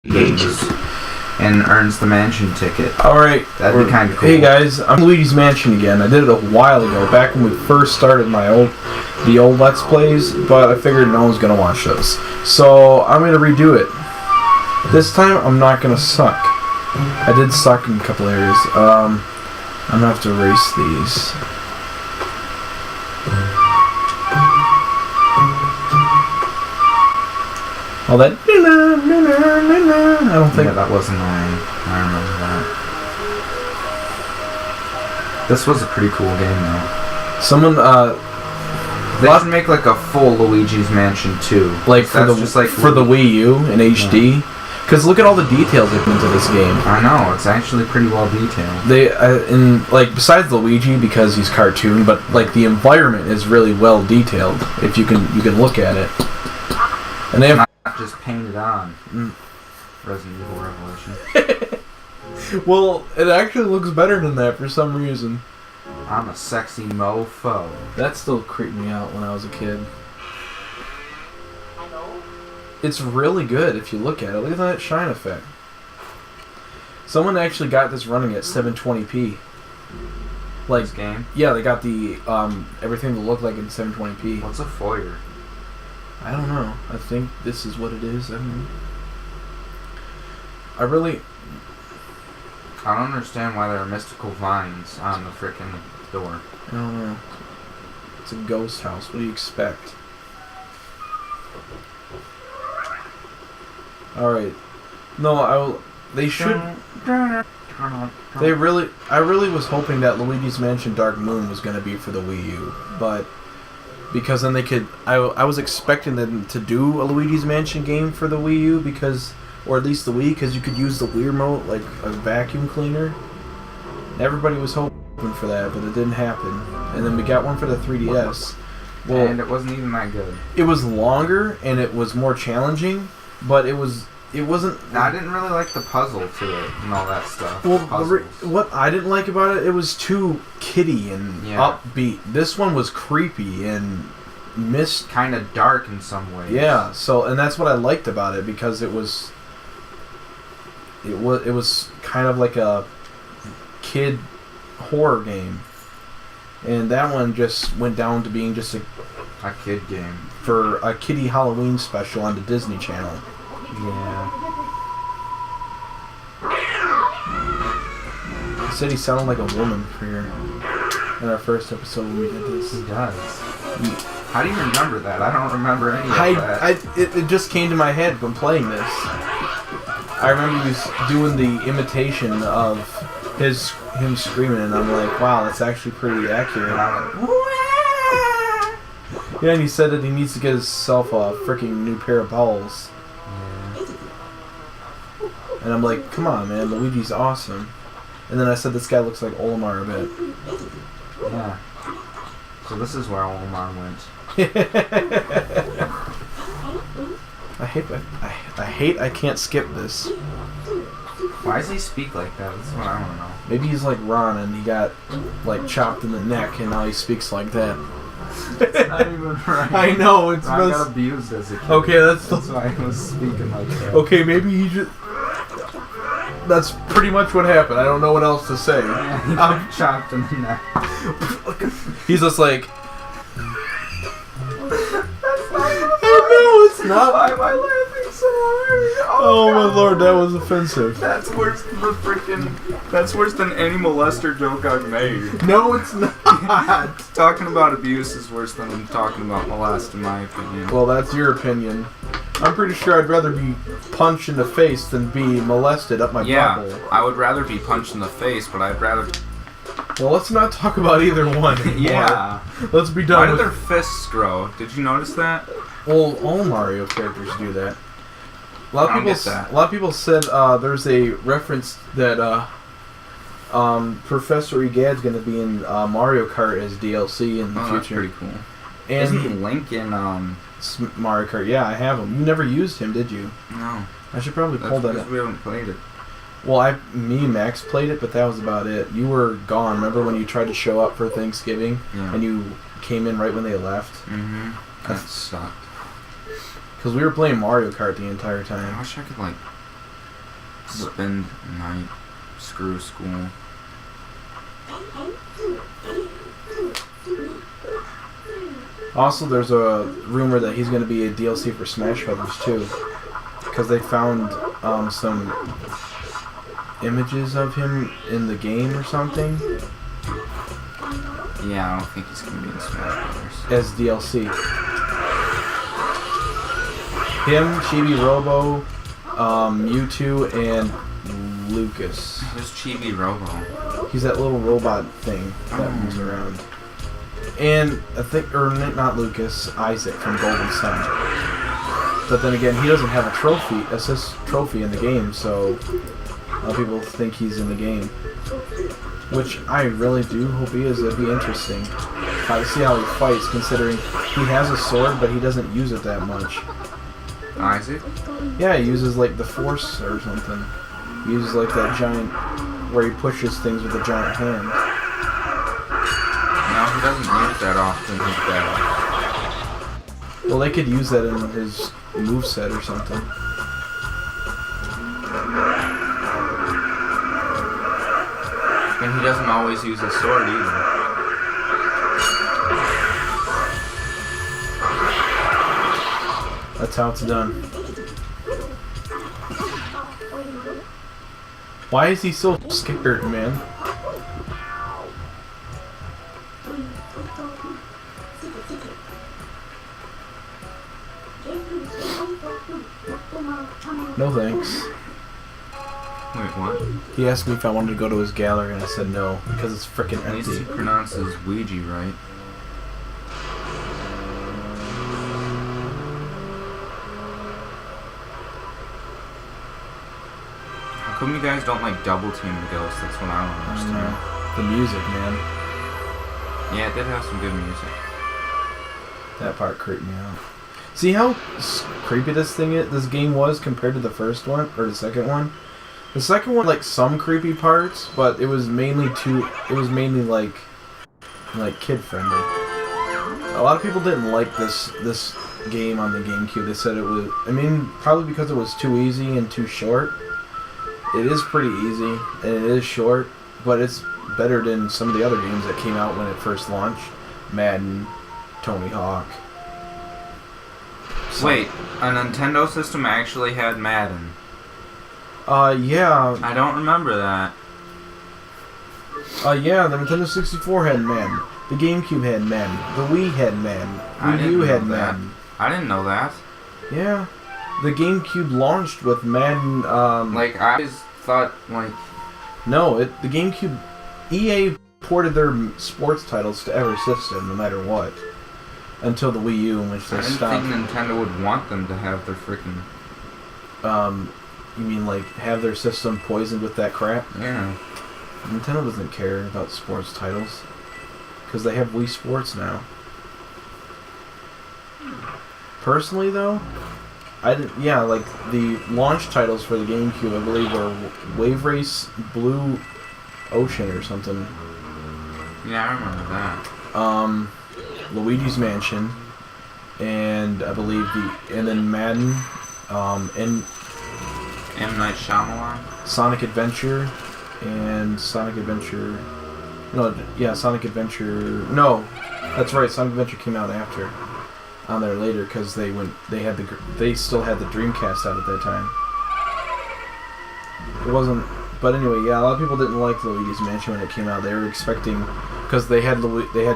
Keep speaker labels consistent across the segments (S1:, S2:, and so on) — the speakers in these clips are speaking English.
S1: games and earns the mansion ticket.
S2: Alright.
S1: That'd be kind of cool.
S2: Hey guys, I'm Luigi's Mansion again. I did it a while ago, back when we first started the old Let's Plays, but I figured no one's gonna watch those. So I'm gonna redo it. This time I'm not gonna suck. I did suck in a couple areas. I'm gonna have to erase these. All that. I don't think
S1: that wasn't mine. I remember that. This was a pretty cool game, though.
S2: Someone,
S1: they should make like a full Luigi's Mansion 2.
S2: Like for the Wii U in HD. Because look at all the details they put into this game.
S1: I know, it's actually pretty well detailed.
S2: They besides Luigi because he's cartoon, but like the environment is really well detailed. If you can look at it. And they have
S1: not just painted on. Resident Evil Revelation.
S2: Well, it actually looks better than that for some reason.
S1: I'm a sexy mofo.
S2: That still creeped me out when I was a kid. It's really good if you look at it. Look at that shine effect. Someone actually got this running at 720p. Like
S1: this game?
S2: Yeah, they got the everything to look like in 720p.
S1: What's a foyer?
S2: I don't know. I think this is what it is. I
S1: don't understand why there are mystical vines on the frickin' door.
S2: I don't know. It's a ghost house. What do you expect? Alright. No, they should... I really was hoping that Luigi's Mansion Dark Moon was going to be for the Wii U, but... Because then they could... I was expecting them to do a Luigi's Mansion game for the Wii U, because... Or at least the Wii, because you could use the Wii remote like a vacuum cleaner. Everybody was hoping for that, but it didn't happen. And then we got one for the 3DS.
S1: Well, and it wasn't even that good.
S2: It was longer, and it was more challenging, but it wasn't...
S1: No, I didn't really like the puzzle to it and all that stuff.
S2: Well, what I didn't like about it was too kiddie and upbeat. This one was creepy and
S1: kind of dark in some ways.
S2: Yeah, and that's what I liked about it, because it was kind of like a kid horror game, and that one just went down to being just a
S1: kid game
S2: for a kiddie Halloween special on the Disney Channel.
S1: Yeah.
S2: He said he sounded like a woman in our first episode when we did this.
S1: He does. How do you remember that? I don't remember any of that.
S2: It just came to my head when playing this. I remember he was doing the imitation of him screaming, and I'm like, wow, that's actually pretty accurate. And I'm like, wah! Yeah, and he said that he needs to get himself a freaking new pair of balls. And I'm like, come on, man, Luigi's awesome. And then I said, this guy looks like Olimar a bit.
S1: Yeah. So this is where Olimar went.
S2: I hate I can't skip this.
S1: Why does he speak like that? That's what I want to know.
S2: Maybe he's like Ron and he got like chopped in the neck and now he speaks like that.
S1: It's not even right.
S2: I know, it's
S1: Ron got abused as a kid.
S2: Okay, that's
S1: why he was speaking like that.
S2: Okay, maybe he just... That's pretty much what happened. I don't know what else to say.
S1: Yeah, he got chopped in the neck.
S2: He's just like...
S1: That's not even
S2: I know, it's not.
S1: Why am I laughing so hard?
S2: Oh my lord, that was offensive.
S1: That's worse than That's worse than any molester joke I've made.
S2: No, it's not.
S1: Talking about abuse is worse than talking about molest, in my opinion.
S2: Well, that's your opinion. I'm pretty sure I'd rather be punched in the face than be molested up my butthole.
S1: Yeah, I would rather be punched in the face, but I'd rather...
S2: Well, let's not talk about either one anymore.
S1: Yeah.
S2: Let's be done.
S1: Why did their fists grow? Did you notice that?
S2: Well, all Mario characters do that. A lot of people said there's a reference that Professor Egad's going to be in Mario Kart as DLC in the future.
S1: That's pretty cool.
S2: And
S1: isn't Link in
S2: Mario Kart? Yeah, I have him. You never used him, did you?
S1: No.
S2: I should probably pull that up.
S1: We haven't played it.
S2: Well, me and Max played it, but that was about it. You were gone. Remember when you tried to show up for Thanksgiving?
S1: Yeah.
S2: And you came in right when they left?
S1: Mm-hmm. That sucked.
S2: Because we were playing Mario Kart the entire time.
S1: I wish I could, like, Spend night. Screw school.
S2: Also, there's a rumor that he's going to be a DLC for Smash Brothers too, because they found some images of him in the game or something.
S1: Yeah, I don't think he's gonna be in Smash Brothers.
S2: As DLC. Him, Chibi Robo, Mewtwo, and Lucas.
S1: Who's Chibi Robo?
S2: He's that little robot thing that moves around. And I think, or not Lucas, Isaac from Golden Sun. But then again, he doesn't have a assist trophy in the game, so a lot of people think he's in the game. Which I really do hope he is. It'd be interesting to see how he fights, considering he has a sword, but he doesn't use it that much.
S1: Isaac?
S2: Yeah, he uses like the Force or something. He uses like that giant, where he pushes things with a giant hand.
S1: No, he doesn't use that often. He's dead.
S2: Well, they could use that in his moveset or something.
S1: And he doesn't always use his sword either.
S2: That's how it's done. Why is he so scared, man? No thanks.
S1: Wait, what?
S2: He asked me if I wanted to go to his gallery, and I said no, because it's frickin'
S1: At least he
S2: empty.
S1: pronounces Luigi right. How come you guys don't like double team the ghost? That's what I don't understand.
S2: The music, man.
S1: Yeah, it did have some good music.
S2: That part creeped me out. See how creepy this game was compared to the first one, or the second one? The second one, like, some creepy parts, but it was mainly like kid friendly. A lot of people didn't like this game on the GameCube. They said it was, I mean, probably because it was too easy and too short. It is pretty easy, and it is short, but it's better than some of the other games that came out when it first launched. Madden, Tony Hawk.
S1: Wait, a Nintendo system actually had Madden?
S2: Yeah.
S1: I don't remember that.
S2: Yeah, the Nintendo 64 had Madden. The GameCube had Madden. The Wii had Madden. Wii U had Madden.
S1: I didn't know that.
S2: Yeah. The GameCube launched with Madden,
S1: Like, I always thought, like...
S2: No, the GameCube... EA ported their sports titles to every system, no matter what. Until the Wii U, in which they stopped.
S1: I didn't think Nintendo would want them to have their freaking...
S2: You mean, like, have their system poisoned with that crap?
S1: Yeah.
S2: Nintendo doesn't care about sports titles. Because they have Wii Sports now. Personally, though, like, the launch titles for the GameCube, I believe, were Wave Race Blue Ocean or something.
S1: Yeah, I remember that.
S2: Luigi's Mansion, and I believe and then Madden, and
S1: M. Night Shyamalan?
S2: Sonic Adventure, and Sonic Adventure, Sonic Adventure, no, that's right, Sonic Adventure came out after, on there later, because they still had the Dreamcast out at that time. It wasn't, but anyway, yeah, a lot of people didn't like Luigi's Mansion when it came out. They were expecting, because they had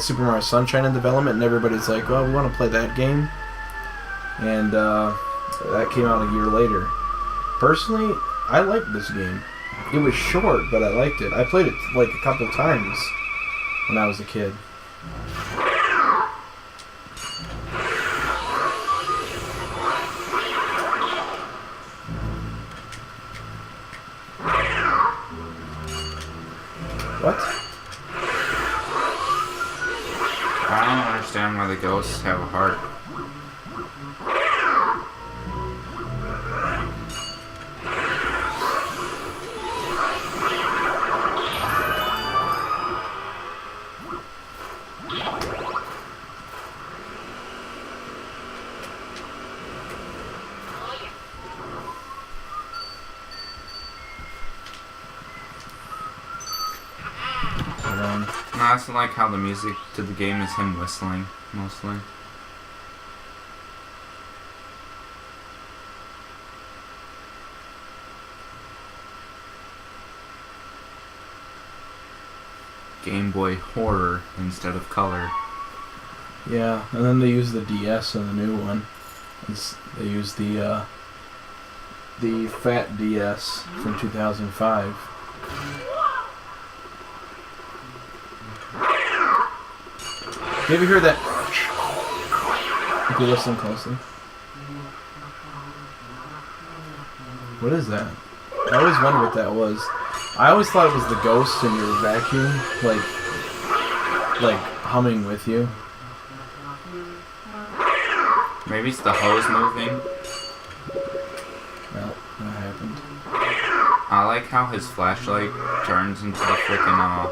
S2: Super Mario Sunshine in development, and everybody's like, well, we want to play that game, and that came out a year later. Personally, I liked this game. It was short, but I liked it. I played it like a couple times when I was a kid. What?
S1: I don't understand why the ghosts have a heart.
S2: song.
S1: And I also like how the music to the game is him whistling, mostly. Game Boy horror instead of color.
S2: Yeah, and then they use the DS in the new one. They use the fat DS from 2005. You ever hear that? If you listen closely. What is that? I always wondered what that was. I always thought it was the ghost in your vacuum, like humming with you.
S1: Maybe it's the hose moving.
S2: Well, that happened.
S1: I like how his flashlight turns into the freaking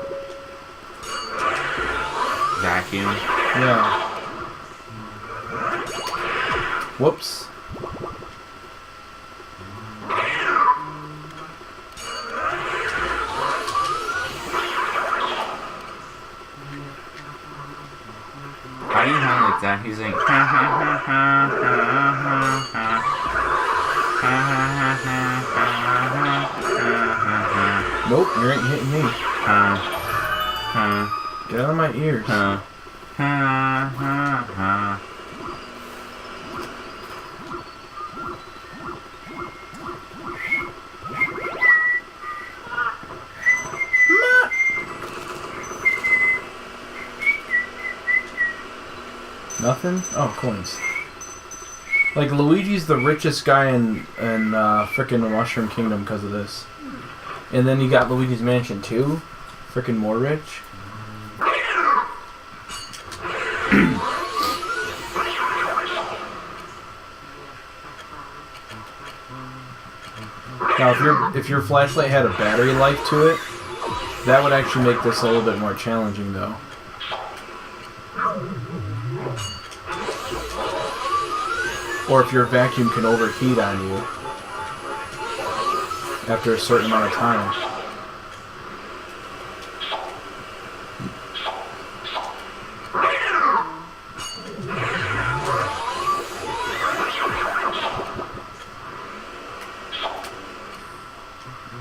S1: vacuum.
S2: Yeah. Whoops.
S1: How do you sound like that? He's like ha ha ha ha ha ha ha ha ha.
S2: Nope, you ain't hitting me. Get out of my ears. Nothing? Oh, coins. Like, Luigi's the richest guy in frickin' the Mushroom Kingdom because of this. And then you got Luigi's Mansion 2. Frickin' more rich. Now, if your flashlight had a battery life to it, that would actually make this a little bit more challenging, though. Or if your vacuum can overheat on you after a certain amount of time.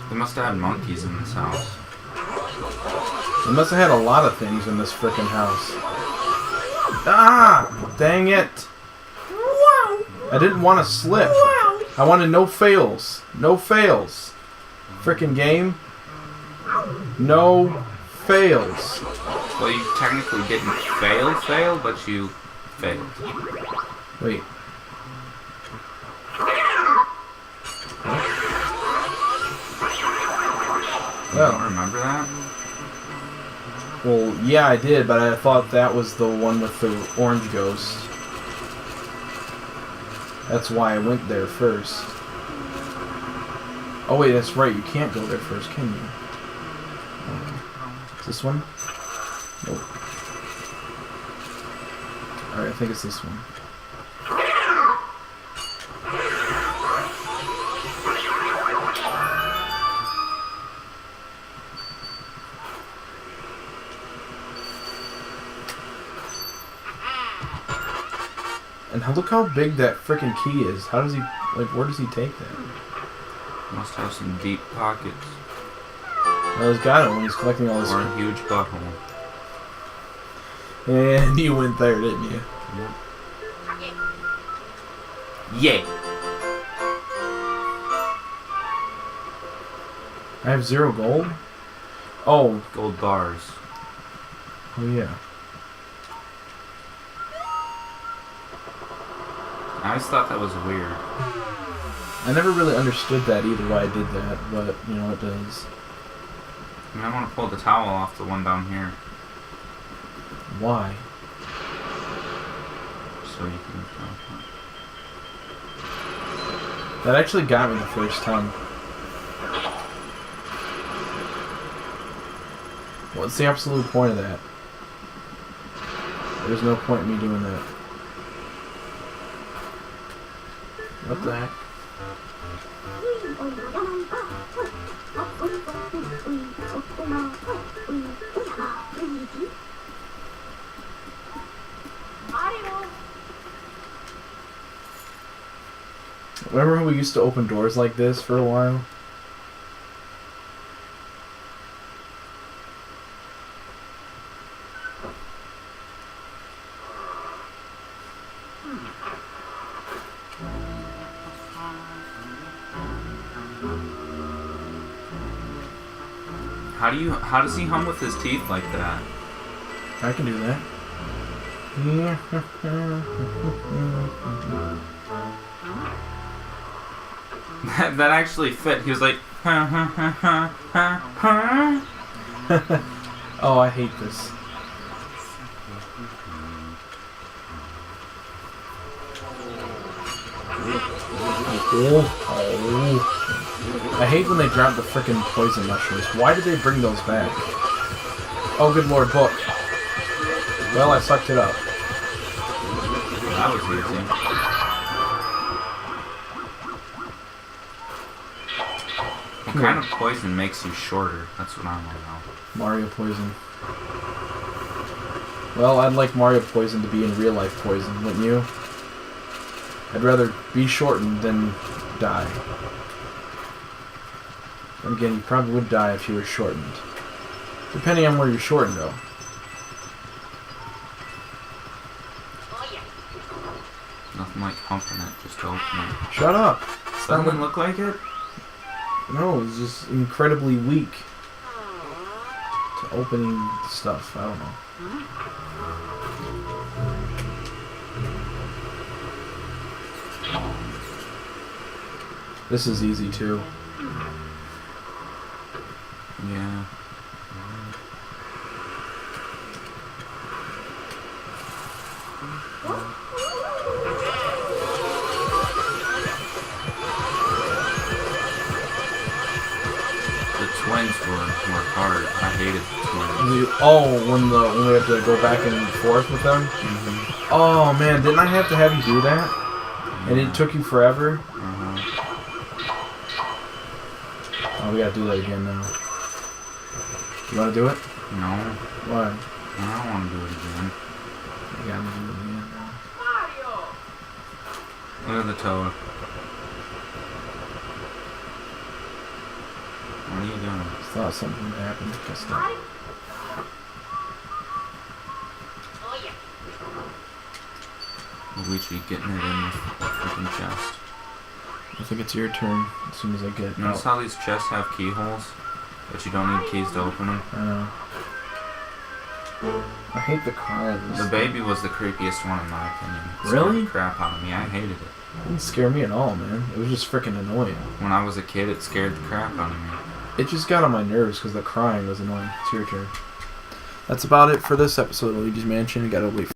S1: They must have had monkeys in this house.
S2: They must have had a lot of things in this frickin' house. Ah! Dang it! I didn't want to slip. I wanted no fails. No fails. Frickin' game. No fails.
S1: Well, you technically didn't fail, but you failed.
S2: Wait.
S1: You don't remember that?
S2: Well, yeah, I did, but I thought that was the one with the orange ghost. That's why I went there first. Oh wait, that's right, you can't go there first, can you? Is this one? Nope. Alright, I think it's this one. And look how big that frickin' key is. How does he, like, where does he take that?
S1: Must have some deep pockets.
S2: Well, he's got it when he's collecting all this.
S1: Or a huge butthole.
S2: And you went there, didn't you?
S1: Yay!
S2: I have 0 gold? Oh.
S1: Gold bars.
S2: Oh, yeah.
S1: I always thought that was weird.
S2: I never really understood that either, why I did that, but, you know, it does.
S1: I mean, I want to pull the towel off the one down here.
S2: Why?
S1: So you can...
S2: That actually got me the first time. What's the absolute point of that? There's no point in me doing that. What the heck? Remember how we used to open doors like this for a while?
S1: How does he hum with his teeth like that?
S2: I can do that.
S1: That actually fit. He was like, ha ha ha ha ha ha.
S2: Oh, I hate this. I hate when they drop the frickin' poison mushrooms. Why did they bring those back? Oh, good lord, book. Well, I sucked it up.
S1: That was easy. What kind of poison makes you shorter? That's what I want to know.
S2: Mario poison. Well, I'd like Mario poison to be in real life poison, wouldn't you? I'd rather be shortened than die. And again, you probably would die if you were shortened. Depending on where you're shortened, though.
S1: Nothing like humping it, just open it.
S2: Shut up!
S1: Doesn't it look like it?
S2: No, it's just incredibly weak to opening stuff. I don't know. This is easy too.
S1: Yeah. The twins were hard. I hated the twins.
S2: When we have to go back and forth with them?
S1: Mm-hmm.
S2: Oh man, didn't I have to have you do that?
S1: Yeah.
S2: And it took you forever?
S1: Uh-huh.
S2: Oh, we gotta do that again now. You wanna do it?
S1: No.
S2: Why?
S1: I don't want to do it again.
S2: We gotta do it again now.
S1: Look at the toad. What are you doing?
S2: I thought something would happen. Guess not.
S1: Luigi getting it in with the freaking chest.
S2: I think it's your turn as soon as I get
S1: Notice how these chests have keyholes? But you don't need keys to open them?
S2: I know. I hate the cars.
S1: The baby was the creepiest one in my opinion. It
S2: Really?
S1: scared the crap out of me. I hated it.
S2: It didn't scare me at all, man. It was just freaking annoying.
S1: When I was a kid, it scared the crap out of me.
S2: It just got on my nerves because the crying was annoying. It's your turn. That's about it for this episode of Luigi's Mansion. You gotta wait